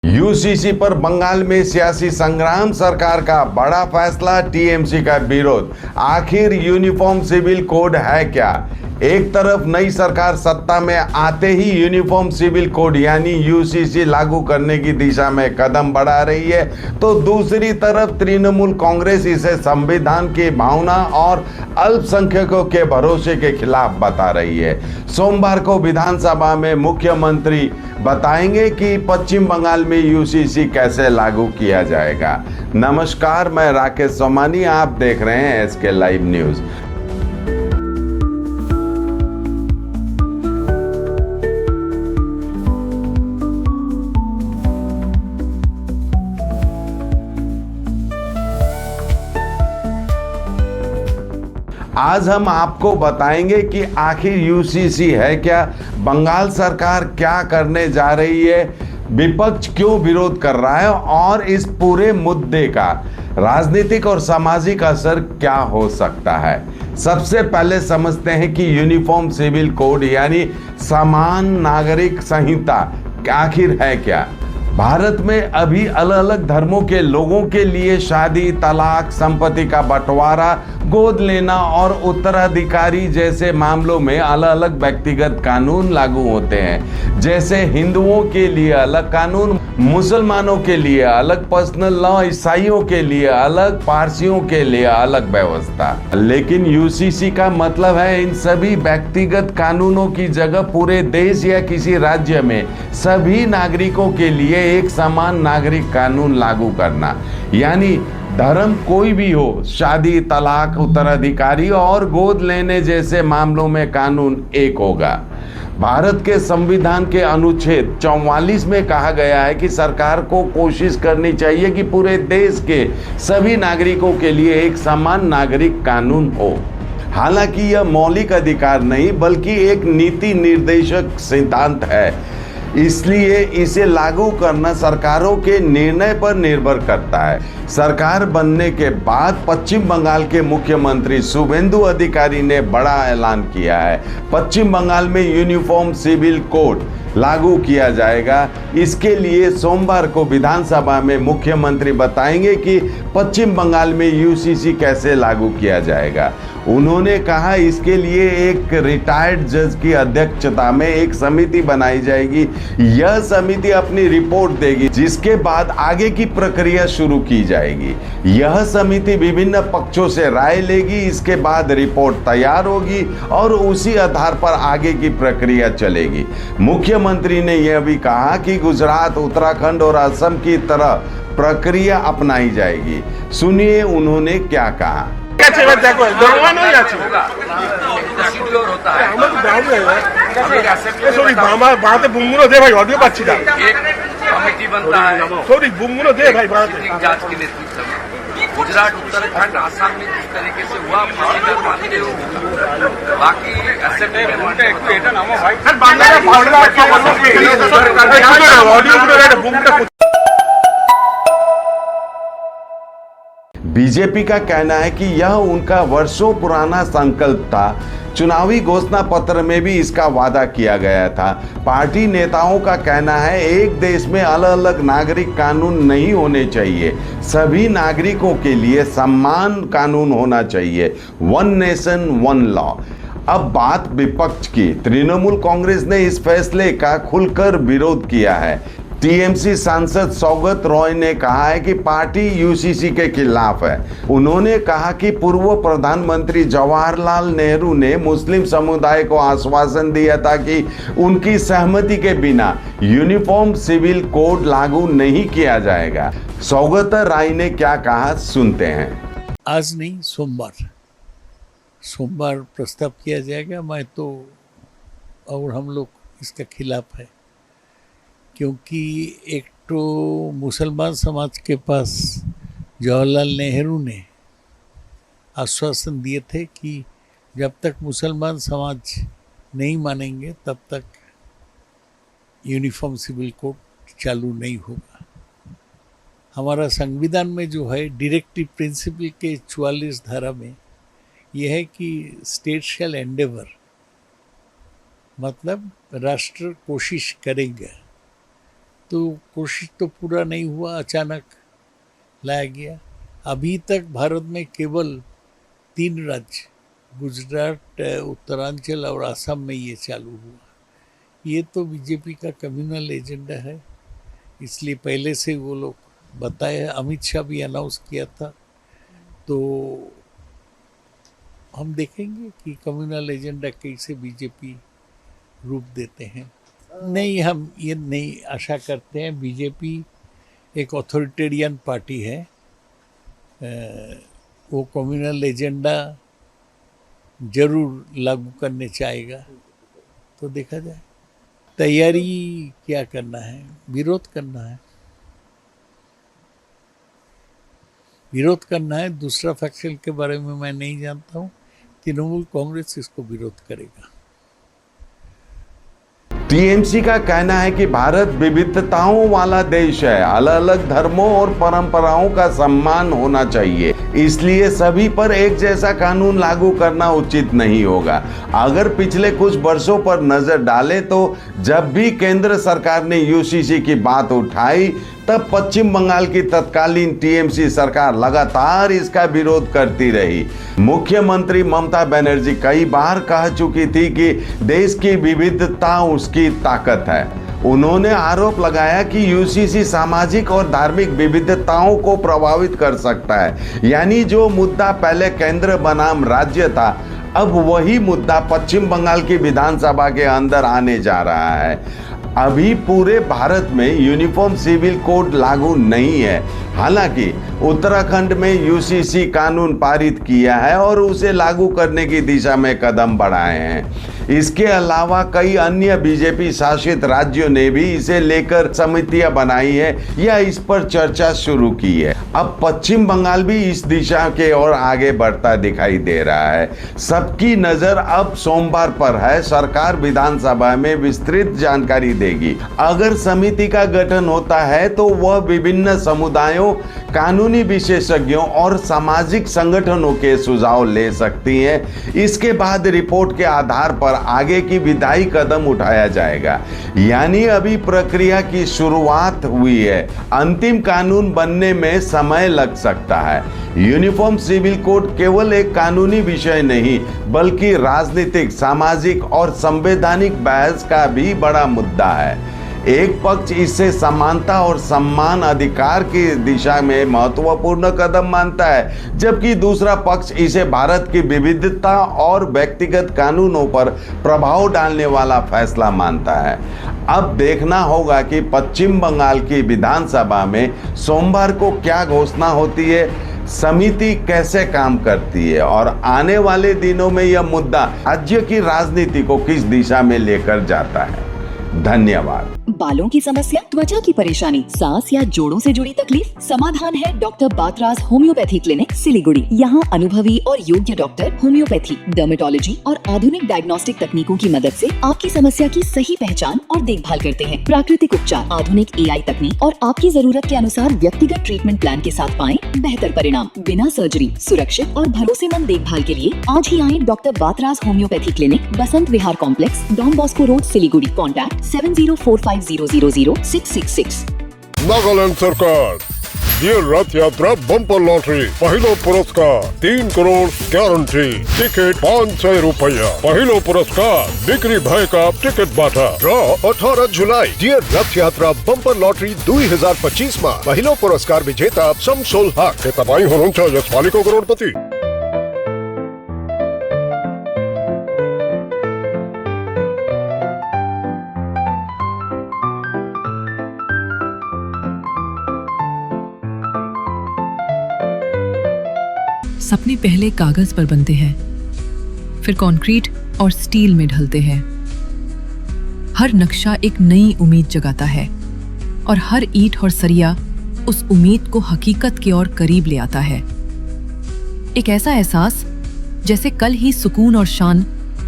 UCC पर बंगाल में सियासी संग्राम, सरकार का बड़ा फैसला, टीएमसी का विरोध। आखिर यूनिफॉर्म सिविल कोड है क्या? एक तरफ नई सरकार सत्ता में आते ही यूनिफॉर्म सिविल कोड यानी यूसीसी लागू करने की दिशा में कदम बढ़ा रही है, तो दूसरी तरफ तृणमूल कांग्रेस इसे संविधान की भावना और अल्पसंख्यकों के भरोसे के खिलाफ बता रही है। सोमवार को विधानसभा में मुख्यमंत्री बताएंगे कि पश्चिम बंगाल में यूसीसी कैसे लागू किया जाएगा। नमस्कार, मैं राकेश सोमानी, आप देख रहे हैं एसके लाइव न्यूज। आज हम आपको बताएंगे कि आखिर यूसीसी है क्या, बंगाल सरकार क्या करने जा रही है, विपक्ष क्यों विरोध कर रहा है और इस पूरे मुद्दे का राजनीतिक और सामाजिक असर क्या हो सकता है। सबसे पहले समझते हैं कि यूनिफॉर्म सिविल कोड यानी समान नागरिक संहिता आखिर है क्या। भारत में अभी अलग अलग धर्मों के लोगों के लिए शादी, तलाक, संपत्ति का बंटवारा, गोद लेना और उत्तराधिकारी जैसे मामलों में अलग अलग व्यक्तिगत कानून लागू होते हैं। जैसे हिंदुओं के लिए अलग कानून, मुसलमानों के लिए अलग पर्सनल लॉ, ईसाइयों के लिए अलग, पारसियों के लिए अलग व्यवस्था। लेकिन यूसीसी का मतलब है इन सभी व्यक्तिगत कानूनों की जगह पूरे देश या किसी राज्य में सभी नागरिकों के लिए एक समान नागरिक कानून लागू करना। यानी धर्म कोई भी हो, शादी, तलाक, उत्तराधिकारी और गोद लेने जैसे मामलों में कानून एक होगा। भारत के संविधान के अनुच्छेद 44 में कहा गया है कि सरकार को कोशिश करनी चाहिए कि पूरे देश के सभी नागरिकों के लिए एक समान नागरिक कानून हो। हालांकि यह मौलिक अधिकार नहीं बल्कि एक नीति निर्देशक सिद्धांत है, इसलिए इसे लागू करना सरकारों के निर्णय पर निर्भर करता है। सरकार बनने के बाद पश्चिम बंगाल के मुख्यमंत्री शुभेंदु अधिकारी ने बड़ा ऐलान किया है। पश्चिम बंगाल में यूनिफॉर्म सिविल कोड लागू किया जाएगा। इसके लिए सोमवार को विधानसभा में मुख्यमंत्री बताएंगे कि पश्चिम बंगाल में यूसीसी कैसे लागू किया जाएगा। उन्होंने कहा इसके लिए एक रिटायर्ड जज की अध्यक्षता में एक समिति बनाई जाएगी। यह समिति अपनी रिपोर्ट देगी, जिसके बाद आगे की प्रक्रिया शुरू की जाएगी। यह समिति विभिन्न पक्षों से राय लेगी, इसके बाद रिपोर्ट तैयार होगी और उसी आधार पर आगे की प्रक्रिया चलेगी। मुख्यमंत्री ने यह भी कहा कि गुजरात, उत्तराखंड और असम की तरह प्रक्रिया अपनाई जाएगी। सुनिए उन्होंने क्या कहा। गुजरात, उत्तराखंड, आसाम में जिस तरीके से हुआ मानते हो, बाकी बीजेपी का कहना है कि यह उनका वर्षों पुराना संकल्प था। चुनावी घोषणा पत्र में भी इसका वादा किया गया था। पार्टी नेताओं का कहना है एक देश में अलग अलग नागरिक कानून नहीं होने चाहिए, सभी नागरिकों के लिए समान कानून होना चाहिए, वन नेशन वन लॉ। अब बात विपक्ष की। तृणमूल कांग्रेस ने इस फैसले का खुलकर विरोध किया है। टीएमसी सांसद सौगत रॉय ने कहा है कि पार्टी यूसीसी के खिलाफ है। उन्होंने कहा कि पूर्व प्रधानमंत्री जवाहरलाल नेहरू ने मुस्लिम समुदाय को आश्वासन दिया था कि उनकी सहमति के बिना यूनिफॉर्म सिविल कोड लागू नहीं किया जाएगा। सौगत रॉय ने क्या कहा, सुनते हैं। आज नहीं, सोमवार प्रस्ताव किया जाएगा। मैं तो और हम लोग इसके खिलाफ है, क्योंकि एक तो मुसलमान समाज के पास जवाहरलाल नेहरू ने आश्वासन दिए थे कि जब तक मुसलमान समाज नहीं मानेंगे तब तक यूनिफॉर्म सिविल कोड चालू नहीं होगा। हमारा संविधान में जो है डायरेक्टिव प्रिंसिपल के 44 धारा में यह है कि स्टेट शैल एंडेवर, मतलब राष्ट्र कोशिश करेगा तो कोशिश तो पूरा नहीं हुआ, अचानक लाया गया। अभी तक भारत में केवल 3 राज्य, गुजरात, उत्तरांचल और असम में ये चालू हुआ। ये तो बीजेपी का कम्युनल एजेंडा है, इसलिए पहले से वो लोग बताए, अमित शाह भी अनाउंस किया था। तो हम देखेंगे कि कम्युनल एजेंडा कैसे बीजेपी रूप देते हैं। नहीं, हम ये नहीं आशा करते हैं। बीजेपी एक ऑथोरिटेरियन पार्टी है, वो कम्युनल एजेंडा जरूर लागू करने चाहेगा, तो देखा जाए। तैयारी क्या करना है? विरोध करना है, विरोध करना है। दूसरा फैक्शन के बारे में मैं नहीं जानता हूँ। तृणमूल कांग्रेस इसको विरोध करेगा। टीएमसी का कहना है कि भारत विविधताओं वाला देश है, अलग अलग धर्मों और परंपराओं का सम्मान होना चाहिए, इसलिए सभी पर एक जैसा कानून लागू करना उचित नहीं होगा। अगर पिछले कुछ वर्षों पर नजर डालें तो जब भी केंद्र सरकार ने यूसीसी की बात उठाई तब पश्चिम बंगाल की तत्कालीन टीएमसी सरकार लगातार इसका विरोध करती रही। मुख्यमंत्री ममता बनर्जी कई बार कह चुकी थी कि देश की विविधता उसकी ताकत है। उन्होंने आरोप लगाया कि यूसीसी सामाजिक और धार्मिक विविधताओं को प्रभावित कर सकता है। यानी जो मुद्दा पहले केंद्र बनाम राज्य था, अब वही मुद्दा पश्चिम बंगाल की विधानसभा के अंदर आने जा रहा है। अभी पूरे भारत में यूनिफॉर्म सिविल कोड लागू नहीं है। हालांकि उत्तराखंड में यूसीसी कानून पारित किया है और उसे लागू करने की दिशा में कदम बढ़ाए हैं। इसके अलावा कई अन्य बीजेपी शासित राज्यों ने भी इसे लेकर समितियां बनाई है या इस पर चर्चा शुरू की है। अब पश्चिम बंगाल भी इस दिशा के ओर आगे बढ़ता दिखाई दे रहा है। सबकी नजर अब सोमवार पर है। सरकार विधानसभा में विस्तृत जानकारी देगी। अगर समिति का गठन होता है तो वह विभिन्न समुदायों, कानूनी विशेषज्ञों और सामाजिक संगठनों के सुझाव ले सकती है। इसके बाद रिपोर्ट के आधार पर आगे की विधायी कदम उठाया जाएगा। यानी अभी प्रक्रिया की शुरुआत हुई है। अंतिम कानून बनने में समय लग सकता है। यूनिफॉर्म सिविल कोड केवल एक कानूनी विषय नहीं बल्कि राजनीतिक, सामाजिक और संवैधानिक बहस का भी बड़ा मुद्दा है। एक पक्ष इसे समानता और सम्मान अधिकार की दिशा में महत्वपूर्ण कदम मानता है, जबकि दूसरा पक्ष इसे भारत की विविधता और व्यक्तिगत कानूनों पर प्रभाव डालने वाला फैसला मानता है। अब देखना होगा कि पश्चिम बंगाल की विधानसभा में सोमवार को क्या घोषणा होती है, समिति कैसे काम करती है और आने वाले दिनों में यह मुद्दा राज्य की राजनीति को किस दिशा में लेकर जाता है। धन्यवाद। बालों की समस्या, त्वचा की परेशानी, सांस या जोड़ों से जुड़ी तकलीफ, समाधान है doctor Batraj homeopathy clinic Siliguri. यहाँ अनुभवी और योग्य डॉक्टर होम्योपैथी, डर्मेटोलॉजी और आधुनिक डायग्नोस्टिक तकनीकों की मदद से आपकी समस्या की सही पहचान और देखभाल करते हैं। प्राकृतिक उपचार, आधुनिक एआई तकनीक और आपकी जरूरत के अनुसार व्यक्तिगत ट्रीटमेंट प्लान के साथ पाएं बेहतर परिणाम। बिना सर्जरी, सुरक्षित और भरोसेमंद देखभाल के लिए आज ही आए doctor Batraj homeopathy clinic, Basant Vihar complex, Don Bosco road, Siliguri. Contact 7045000666। Nagaland सरकार ये रथ यात्रा बम्पर लॉटरी, पहलो पुरस्कार 3 करोड़ गारंटी, टिकट 500 रुपया, पहलो पुरस्कार बिक्री भय का टिकट बाटा। ड्रॉ 18 जुलाई डियर रथ यात्रा बम्पर लॉटरी 2025 में पहलो पुरस्कार विजेता शमसुल हक के तपाईं हुनुहुन्छ यसपालिको करोडपति। सपने पहले कागज पर बनते हैं, फिर कंक्रीट और स्टील में ढलते हैं। हर नक्शा एक नई उम्मीद जगाता है और हर ईंट और सरिया उस उम्मीद को हकीकत की ओर करीब ले आता है। एक ऐसा एहसास जैसे कल ही सुकून और शान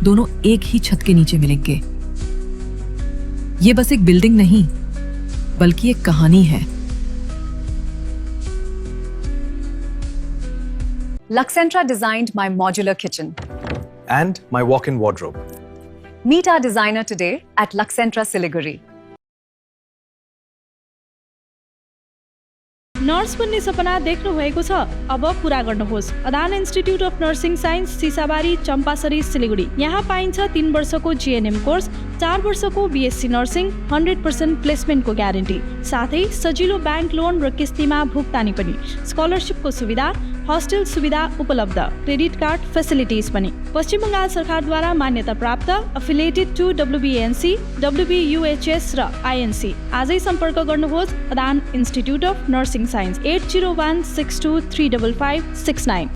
दोनों एक ही छत के नीचे मिलेंगे। ये बस एक बिल्डिंग नहीं बल्कि एक कहानी है। Luxentra designed my modular kitchen and my walk-in wardrobe. Meet our designer today at Luxentra Siliguri. Nurse बन्ने सपना देख्नु भएको छ? अब पूरा गर्नुहोस्। Adan institute of nursing science, Sisabari, Champasari, Siliguri. यहाँ पाइन्छ 3 वर्षको जीएनएम कोर्स, 4 वर्षको बीएससी नर्सिङ, 100% प्लेसमेन्टको ग्यारेन्टी, साथै सजिलो ब्याङ्क लोन र किस्तीमा भुक्तानी पनि, स्कलरसिपको सुविधा, हस्टेल सुविधा उपलब्ध, क्रेडिट कार्ड फेसिलिटिज पनि। पश्चिम बङ्गाल सरकारद्वारा मान्यता प्राप्त, एफिलिएटेड टु WBNC, WBUHS र INC। आजै सम्पर्क गर्नुहोस् Adan institute of nursing science 80162355669।